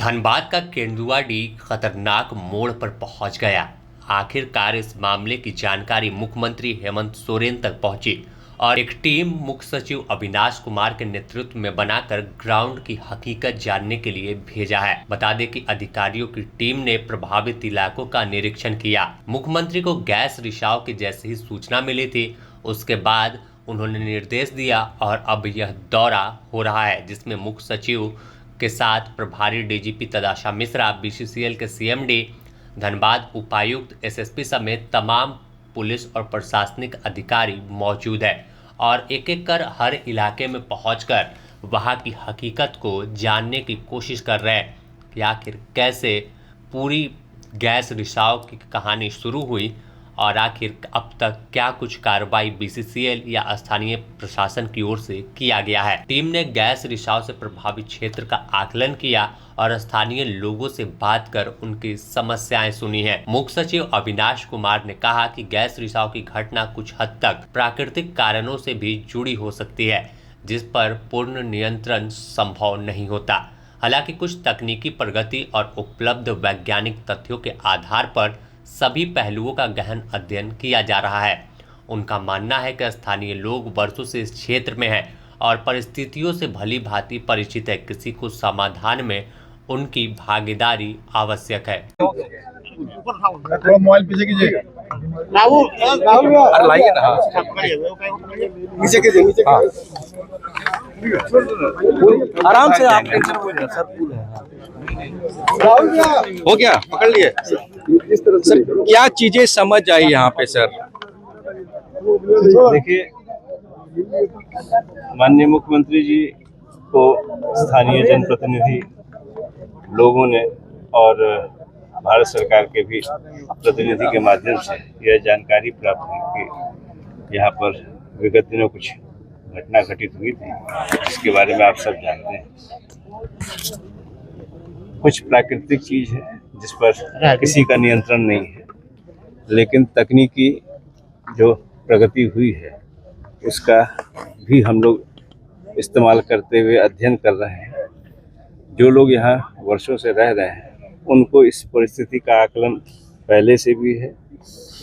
धनबाद का केंदुआडीह खतरनाक मोड़ पर पहुंच गया। आखिरकार इस मामले की जानकारी मुख्यमंत्री हेमंत सोरेन तक पहुंची और एक टीम मुख्य सचिव अविनाश कुमार के नेतृत्व में बनाकर ग्राउंड की हकीकत जानने के लिए भेजा है। बता दें कि अधिकारियों की टीम ने प्रभावित इलाकों का निरीक्षण किया। मुख्यमंत्री को गैस रिसाव की जैसे ही सूचना मिली थी, उसके बाद उन्होंने निर्देश दिया और अब यह दौरा हो रहा है, जिसमें मुख्य सचिव के साथ प्रभारी डीजीपी तदाशा मिश्रा, बीसीसीएल के सीएमडी, धनबाद उपायुक्त, एसएसपी समेत तमाम पुलिस और प्रशासनिक अधिकारी मौजूद है और एक एक कर हर इलाके में पहुंचकर वहां की हकीकत को जानने की कोशिश कर रहे हैं कि आखिर कैसे पूरी गैस रिसाव की कहानी शुरू हुई और आखिर अब तक क्या कुछ कार्रवाई बीसीसीएल या स्थानीय प्रशासन की ओर से किया गया है। टीम ने गैस रिसाव से प्रभावित क्षेत्र का आकलन किया और स्थानीय लोगों से बात कर उनकी समस्याएं सुनी है। मुख्य सचिव अविनाश कुमार ने कहा कि गैस रिसाव की घटना कुछ हद तक प्राकृतिक कारणों से भी जुड़ी हो सकती है, जिस पर पूर्ण नियंत्रण संभव नहीं होता। हालांकि कुछ तकनीकी प्रगति और उपलब्ध वैज्ञानिक तथ्यों के आधार पर सभी पहलुओं का गहन अध्ययन किया जा रहा है। उनका मानना है कि स्थानीय लोग वर्षों से इस क्षेत्र में हैं और परिस्थितियों से भली भांति परिचित है। किसी को समाधान में उनकी भागीदारी आवश्यक है। मोबाइल पीछे कीजिए। राहुल लाइए ना, नीचे कीजिए। आराम से आप सर हो गया, पकड़ लिए सर। क्या चीजें समझ आई यहाँ पे सर? देखिए, माननीय मुख्यमंत्री जी को स्थानीय जनप्रतिनिधि लोगों ने और भारत सरकार के भी प्रतिनिधि के माध्यम से यह जानकारी प्राप्त हुई कि यहाँ पर विगत दिनों कुछ घटना घटित हुई थी, जिसके बारे में आप सब जानते हैं। कुछ प्राकृतिक चीज है जिस पर किसी का नियंत्रण नहीं है, लेकिन तकनीकी जो प्रगति हुई है उसका भी हम लोग इस्तेमाल करते हुए अध्ययन कर रहे हैं। जो लोग यहाँ वर्षों से रह रहे हैं उनको इस परिस्थिति का आकलन पहले से भी है,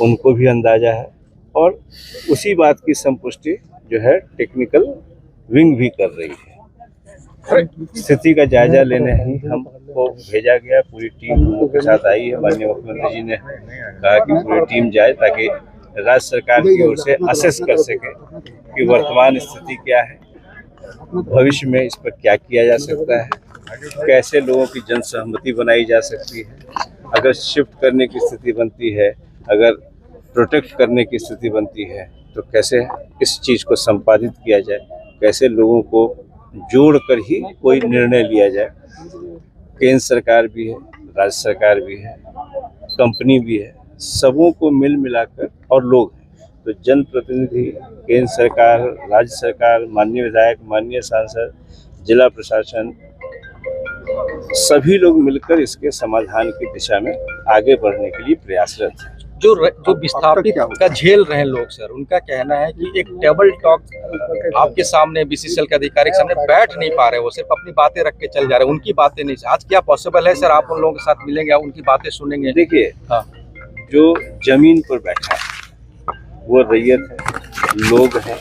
उनको भी अंदाजा है और उसी बात की संपुष्टि जो है टेक्निकल विंग भी कर रही है। स्थिति का जायजा लेने ही हमको भेजा गया। पूरी टीम हम लोग के साथ आई है। माननीय मुख्यमंत्री जी ने कहा कि पूरी टीम जाए ताकि राज्य सरकार की ओर से असेस कर सके कि वर्तमान स्थिति क्या है, भविष्य में इस पर क्या किया जा सकता है, कैसे लोगों की जन सहमति बनाई जा सकती है, अगर शिफ्ट करने की स्थिति बनती है, अगर प्रोटेक्ट करने की स्थिति बनती है तो कैसे इस चीज़ को संपादित किया जाए, कैसे लोगों को जोड़कर ही कोई निर्णय लिया जाए। केंद्र सरकार भी है, राज्य सरकार भी है, कंपनी भी है, सबों को मिल मिलाकर और लोग हैं तो जनप्रतिनिधि, केंद्र सरकार, राज्य सरकार, माननीय विधायक, माननीय सांसद, जिला प्रशासन, सभी लोग मिलकर इसके समाधान की दिशा में आगे बढ़ने के लिए प्रयासरत हैं। जो विस्थापित का झेल रहे हैं लोग सर, उनका कहना है कि एक टेबल टॉक आपके सामने बीसीसीएल के अधिकारी के सामने बैठ नहीं पा रहे, वो सिर्फ अपनी बातें रख के चल जा रहे हैं, उनकी बातें नहीं। आज क्या पॉसिबल है सर, आप उन लोगों के साथ मिलेंगे, उनकी बातें सुनेंगे? देखिए, हाँ, जो जमीन पर बैठा है वो रैयत है, लोग हैं,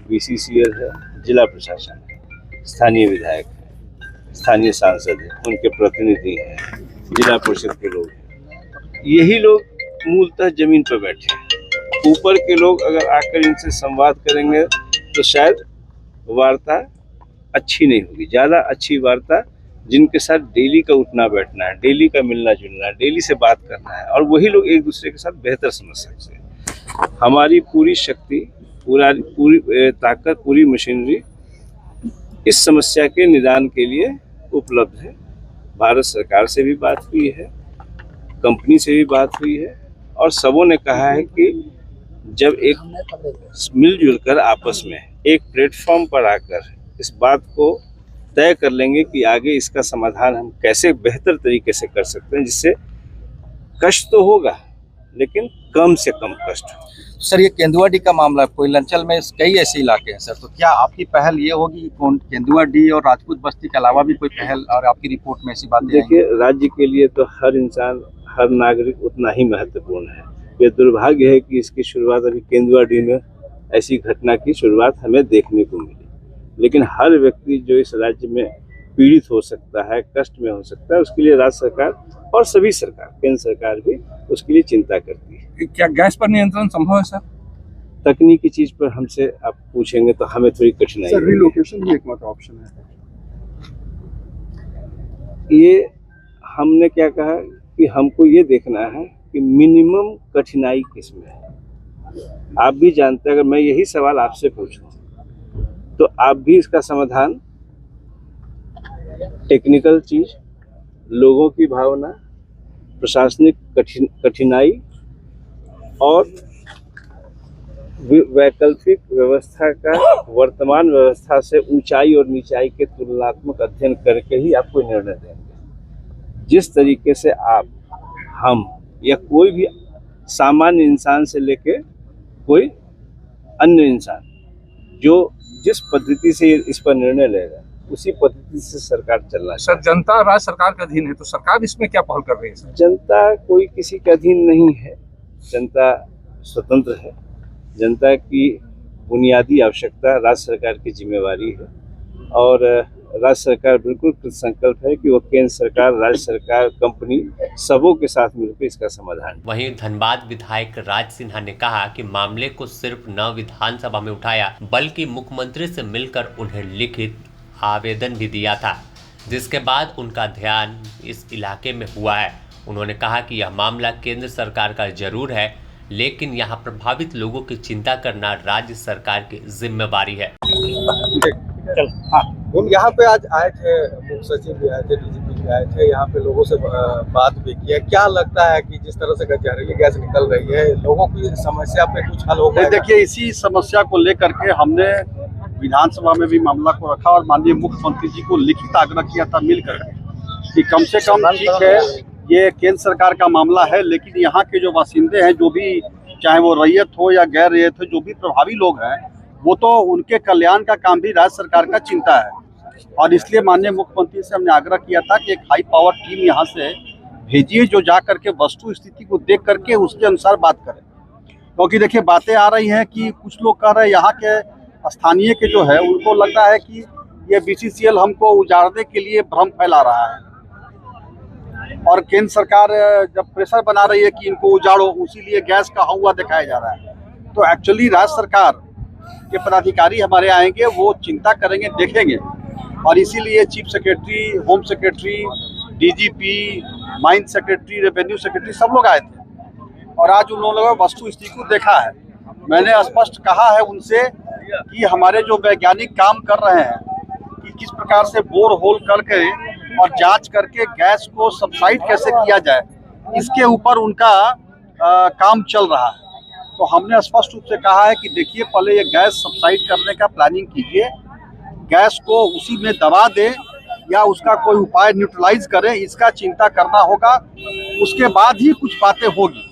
बीसीसीएल है, जिला प्रशासन है, स्थानीय विधायक है, स्थानीय सांसद है, उनके प्रतिनिधि हैं, जिला परिषद के लोग हैं। यही लोग मूलतः जमीन पर बैठे हैं। ऊपर के लोग अगर आकर इनसे संवाद करेंगे तो शायद वार्ता अच्छी नहीं होगी। ज़्यादा अच्छी वार्ता जिनके साथ डेली का उठना बैठना है, डेली का मिलना जुलना है, डेली से बात करना है और वही लोग एक दूसरे के साथ बेहतर समझ सकते हैं। हमारी पूरी शक्ति, पूरी ताकत, पूरी मशीनरी इस समस्या के निदान के लिए उपलब्ध है। भारत सरकार से भी बात हुई है, कंपनी से भी बात हुई है और सबों ने कहा है कि जब एक मिलजुल कर आपस में एक प्लेटफॉर्म पर आकर इस बात को तय कर लेंगे कि आगे इसका समाधान हम कैसे बेहतर तरीके से कर सकते हैं, जिससे कष्ट तो होगा लेकिन कम से कम कष्ट हो। सर ये केंदुआडी का मामला है, कोयलांचल में कई ऐसे इलाके हैं सर, तो क्या आपकी पहल ये होगी कि केंदुआडी और राजपूत बस्ती के अलावा भी कोई पहल, और आपकी रिपोर्ट में ऐसी बातें देखिए, राज्य के लिए तो हर इंसान, हर नागरिक उतना ही महत्वपूर्ण है। ये दुर्भाग्य है कि इसकी शुरुआत अभी केंदुआडी में ऐसी घटना की शुरुआत हमें देखने को मिली, लेकिन हर व्यक्ति जो इस राज्य में पीड़ित हो सकता है, कष्ट में हो सकता है, उसके लिए राज्य सरकार और सभी सरकार, केंद्र सरकार भी उसके लिए चिंता करती है। क्या गैस पर नियंत्रण संभव है सर? तकनीकी चीज पर हमसे आप पूछेंगे तो हमें थोड़ी कठिनाई सर होगी। रिलोकेशन भी एकमात्र ऑप्शन है। ये हमने क्या कहा कि हमको ये देखना है कि मिनिमम कठिनाई किसमें है। आप भी जानते हैं, अगर मैं यही सवाल आपसे पूछूं तो आप भी इसका समाधान टेक्निकल चीज, लोगों की भावना, प्रशासनिक कठिनाई और वैकल्पिक व्यवस्था का वर्तमान व्यवस्था से ऊंचाई और नीचाई के तुलनात्मक अध्ययन करके ही आप कोई निर्णय देंगे। जिस तरीके से आप, हम या कोई भी सामान्य इंसान से लेके कोई अन्य इंसान जो जिस पद्धति से इस पर निर्णय लेगा, उसी पद्धति से सरकार चलना सर जनता राज्य सरकार के अधीन है, तो सरकार इसमें क्या पहल कर रही है सर? जनता कोई किसी के अधीन नहीं है, जनता स्वतंत्र है। जनता की बुनियादी आवश्यकता राज्य सरकार की जिम्मेवारी है, और राज्य सरकार बिल्कुल कृतसंकल्प है कि वो केंद्र सरकार, राज्य सरकार, कंपनी सबों के साथ मिलकर इसका समाधान। वहीं धनबाद विधायक राज सिन्हा ने कहा कि मामले को सिर्फ न विधानसभा में उठाया बल्कि मुख्यमंत्री से मिलकर उन्हें लिखित आवेदन भी दिया था, जिसके बाद उनका ध्यान इस इलाके में हुआ है। उन्होंने कहा कि यह मामला केंद्र सरकार का जरूर है, लेकिन यहाँ प्रभावित लोगों की चिंता करना राज्य सरकार की जिम्मेवारी है। हम यहाँ पे आज आए थे, मुख्य सचिव भी आए थे, डीजीपी भी आए थे, यहाँ पे लोगों से बात भी की है। क्या लगता है कि जिस तरह से जहरीली गैस निकल रही है, लोगों की समस्या पे कुछ हल हो गया? देखिए, इसी समस्या को लेकर के हमने विधानसभा में भी मामला को रखा और माननीय मुख्यमंत्री जी को लिखित आग्रह किया था मिलकर कि कम से कम, ठीक है ये केंद्र सरकार का मामला है, लेकिन यहाँ के जो बासिंदे हैं, जो भी चाहे वो रैयत हो या गैर रैयत हो, जो भी प्रभावी लोग हैं, वो तो उनके कल्याण का काम भी राज्य सरकार का चिंता है। और इसलिए माननीय मुख्यमंत्री से हमने आग्रह किया था कि एक हाई पावर टीम यहाँ से भेजिए, जो जा करके वस्तु स्थिति को देख करके उसके अनुसार बात करें। क्योंकि देखिए, बातें आ रही हैं कि कुछ लोग कह रहे हैं, यहाँ के स्थानीय के जो है उनको लगता है कि ये बीसीसीएल हमको उजाड़ने के लिए भ्रम फैला रहा है, और केंद्र सरकार जब प्रेशर बना रही है कि इनको उजाड़ो, उसीलिए गैस का हुआ दिखाया जा रहा है। तो एक्चुअली राज्य सरकार के पदाधिकारी हमारे आएंगे, वो चिंता करेंगे, देखेंगे, और इसीलिए chief secretary, home secretary, DGP, mine secretary, revenue secretary सब लोग आए थे, और आज उन लोगों ने वस्तु स्थिति को देखा है। मैंने स्पष्ट कहा है उनसे कि हमारे जो वैज्ञानिक काम कर रहे हैं कि किस प्रकार से बोर होल करके और जांच करके गैस को सबसाइड कैसे किया जाए, इसके ऊपर उनका काम चल रहा है। तो हमने स्पष्ट रूप से कहा है कि देखिए, पहले ये गैस सबसाइड करने का प्लानिंग कीजिए, गैस को उसी में दबा दें या उसका कोई उपाय न्यूट्रलाइज करें, इसका चिंता करना होगा। उसके बाद ही कुछ बातें होगी।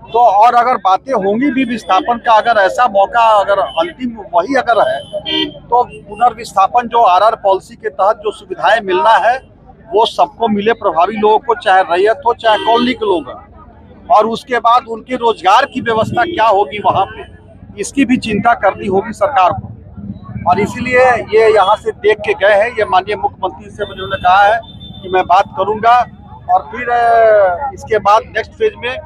तो और अगर बातें होंगी भी विस्थापन का, अगर ऐसा मौका, अगर अंतिम वही अगर है, तो पुनर्विस्थापन जो आरआर पॉलिसी के तहत जो सुविधाएं मिलना है वो सबको मिले, प्रभावी लोगों को, चाहे रैयत हो चाहे कॉलोनी के लोग हैं। और उसके बाद उनके रोजगार की व्यवस्था क्या होगी वहाँ पे, इसकी भी चिंता करनी होगी सरकार को। और इसीलिए ये यहाँ से देख के गए हैं। ये माननीय मुख्यमंत्री से उन्होंने कहा है कि मैं बात करूँगा, और फिर इसके बाद नेक्स्ट फेज में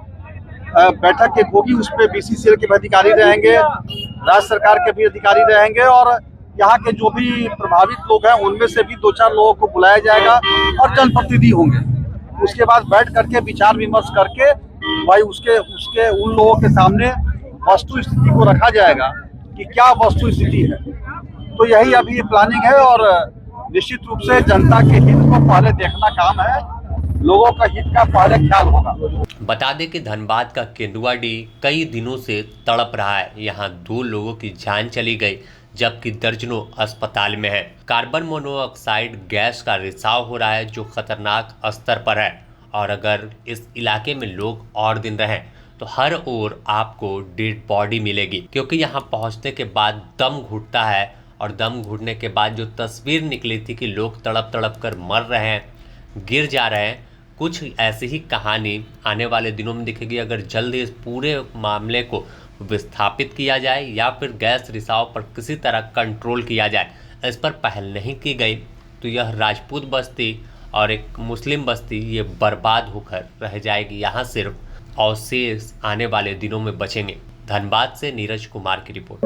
बैठक एक होगी, उस पर बीसीसीएल के भी अधिकारी रहेंगे, राज्य सरकार के भी अधिकारी रहेंगे, और यहाँ के जो भी प्रभावित लोग हैं उनमें से भी 2-4 लोगों को बुलाया जाएगा और जनप्रतिनिधि होंगे। उसके बाद बैठ करके विचार विमर्श करके भाई उसके उन लोगों के सामने वस्तु स्थिति को रखा जाएगा कि क्या वस्तु स्थिति है। तो यही अभी प्लानिंग है, और निश्चित रूप से जनता के हित को पहले देखना काम है, लोगों का हित का पहले ख्याल होगा। बता दें कि धनबाद का केंदुआडी कई दिनों से तड़प रहा है। यहाँ 2 लोगों की जान चली गई, जबकि दर्जनों अस्पताल में है। कार्बन मोनोऑक्साइड गैस का रिसाव हो रहा है, जो खतरनाक स्तर पर है, और अगर इस इलाके में लोग और दिन रहें तो हर ओर आपको डेड बॉडी मिलेगी, क्योंकि यहाँ पहुँचने के बाद दम घुटता है और दम घुटने के बाद जो तस्वीर निकली थी कि लोग तड़प तड़प कर मर रहे हैं, गिर जा रहे हैं, कुछ ऐसी ही कहानी आने वाले दिनों में दिखेगी अगर जल्द ही इस पूरे मामले को विस्थापित किया जाए या फिर गैस रिसाव पर किसी तरह कंट्रोल किया जाए। इस पर पहल नहीं की गई तो यह राजपूत बस्ती और एक मुस्लिम बस्ती ये बर्बाद होकर रह जाएगी। यहाँ सिर्फ अवशेष आने वाले दिनों में बचेंगे। धनबाद से नीरज कुमार की रिपोर्ट।